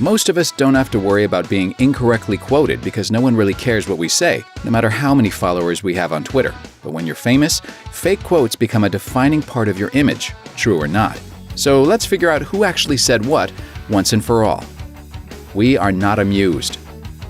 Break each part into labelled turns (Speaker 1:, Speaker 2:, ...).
Speaker 1: Most of us don't have to worry about being incorrectly quoted because no one really cares what we say, no matter how many followers we have on Twitter. But when you're famous, fake quotes become a defining part of your image, true or not. So let's figure out who actually said what once and for all. We are not amused.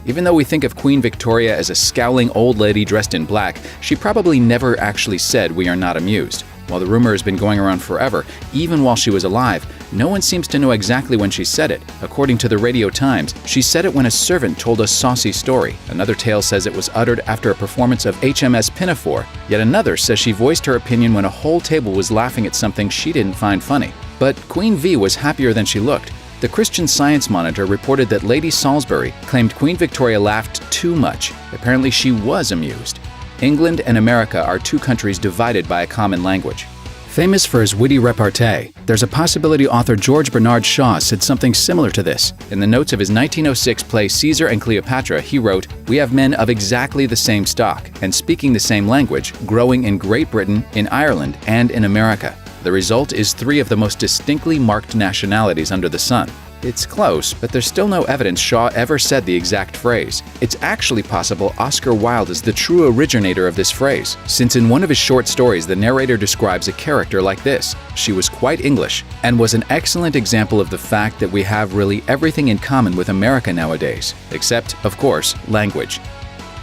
Speaker 1: Even though we think of Queen Victoria as a scowling old lady dressed in black, she probably never actually said we are not amused. While the rumor has been going around forever, even while she was alive, no one seems to know exactly when she said it. According to the Radio Times, she said it when a servant told a saucy story. Another tale says it was uttered after a performance of HMS Pinafore. Yet another says she voiced her opinion when a whole table was laughing at something she didn't find funny. But Queen V was happier than she looked. The Christian Science Monitor reported that Lady Salisbury claimed Queen Victoria laughed too much. Apparently she was amused. England and America are two countries divided by a common language. Famous for his witty repartee, there's a possibility author George Bernard Shaw said something similar to this. In the notes of his 1906 play Caesar and Cleopatra, he wrote, "We have men of exactly the same stock, and speaking the same language, growing in Great Britain, in Ireland, and in America. The result is three of the most distinctly marked nationalities under the sun." It's close, but there's still no evidence Shaw ever said the exact phrase. It's actually possible Oscar Wilde is the true originator of this phrase, since in one of his short stories the narrator describes a character like this: "She was quite English," and was an excellent example of the fact that we have really everything in common with America nowadays, except, of course, language.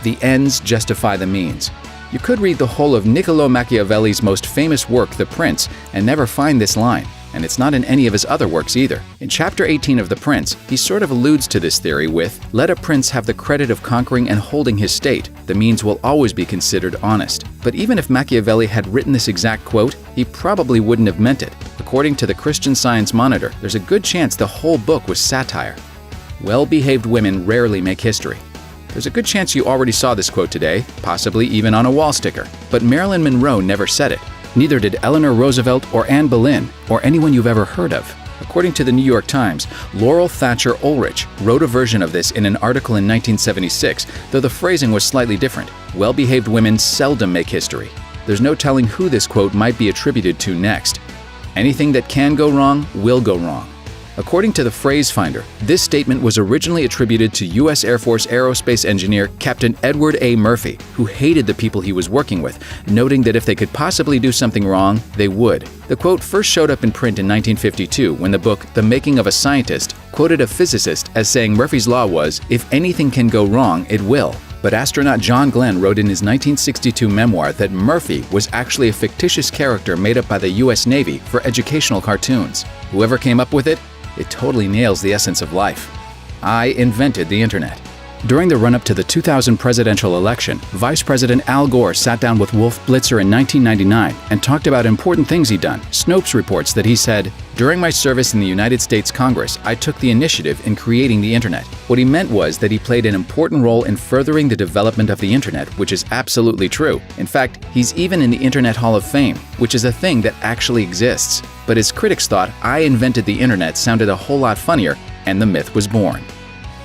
Speaker 1: The ends justify the means. You could read the whole of Niccolò Machiavelli's most famous work, The Prince, and never find this line. And it's not in any of his other works either. In chapter 18 of The Prince, he sort of alludes to this theory with, "Let a prince have the credit of conquering and holding his state. The means will always be considered honest." But even if Machiavelli had written this exact quote, he probably wouldn't have meant it. According to the Christian Science Monitor, there's a good chance the whole book was satire. Well-behaved women rarely make history. There's a good chance you already saw this quote today, possibly even on a wall sticker. But Marilyn Monroe never said it. Neither did Eleanor Roosevelt or Anne Boleyn, or anyone you've ever heard of. According to the New York Times, Laurel Thatcher Ulrich wrote a version of this in an article in 1976, though the phrasing was slightly different. Well-behaved women seldom make history. There's no telling who this quote might be attributed to next. Anything that can go wrong will go wrong. According to the Phrase Finder, this statement was originally attributed to U.S. Air Force aerospace engineer Captain Edward A. Murphy, who hated the people he was working with, noting that if they could possibly do something wrong, they would. The quote first showed up in print in 1952 when the book The Making of a Scientist quoted a physicist as saying Murphy's law was, "If anything can go wrong, it will." But astronaut John Glenn wrote in his 1962 memoir that Murphy was actually a fictitious character made up by the U.S. Navy for educational cartoons. Whoever came up with it totally nails the essence of life. I invented the internet. During the run-up to the 2000 presidential election, Vice President Al Gore sat down with Wolf Blitzer in 1999 and talked about important things he'd done. Snopes reports that he said, "During my service in the United States Congress, I took the initiative in creating the internet." What he meant was that he played an important role in furthering the development of the internet, which is absolutely true. In fact, he's even in the Internet Hall of Fame, which is a thing that actually exists. But his critics thought "I invented the internet" sounded a whole lot funnier, and the myth was born.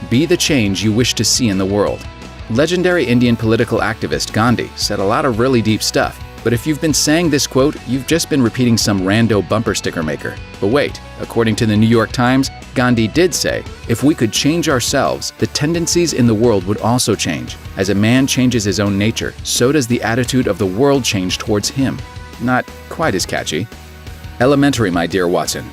Speaker 1: Be the change you wish to see in the world. Legendary Indian political activist Gandhi said a lot of really deep stuff, but if you've been saying this quote, you've just been repeating some rando bumper sticker maker. But wait, according to the New York Times, Gandhi did say, "If we could change ourselves, the tendencies in the world would also change. As a man changes his own nature, so does the attitude of the world change towards him." Not quite as catchy. Elementary, my dear Watson.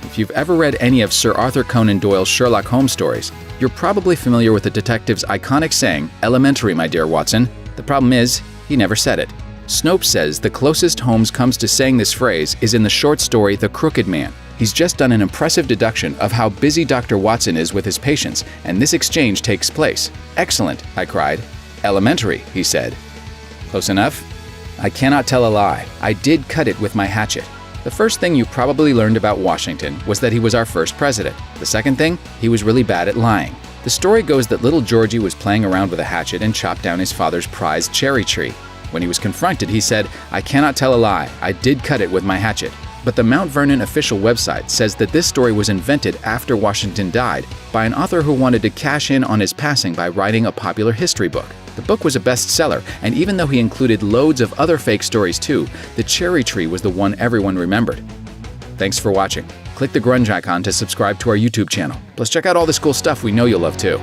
Speaker 1: If you've ever read any of Sir Arthur Conan Doyle's Sherlock Holmes stories, you're probably familiar with the detective's iconic saying, "Elementary, my dear Watson." The problem is, he never said it. Snopes says the closest Holmes comes to saying this phrase is in the short story The Crooked Man. He's just done an impressive deduction of how busy Dr. Watson is with his patients, and this exchange takes place. "Excellent," I cried. "Elementary," he said. Close enough? I cannot tell a lie. I did cut it with my hatchet. The first thing you probably learned about Washington was that he was our first president. The second thing, he was really bad at lying. The story goes that little Georgie was playing around with a hatchet and chopped down his father's prized cherry tree. When he was confronted, he said, "I cannot tell a lie. I did cut it with my hatchet." But the Mount Vernon official website says that this story was invented after Washington died by an author who wanted to cash in on his passing by writing a popular history book. The book was a bestseller, and even though he included loads of other fake stories too, the cherry tree was the one everyone remembered. Thanks for watching. click the grunge icon to subscribe to our YouTube channel. Plus check out all this cool stuff we know you'll love too.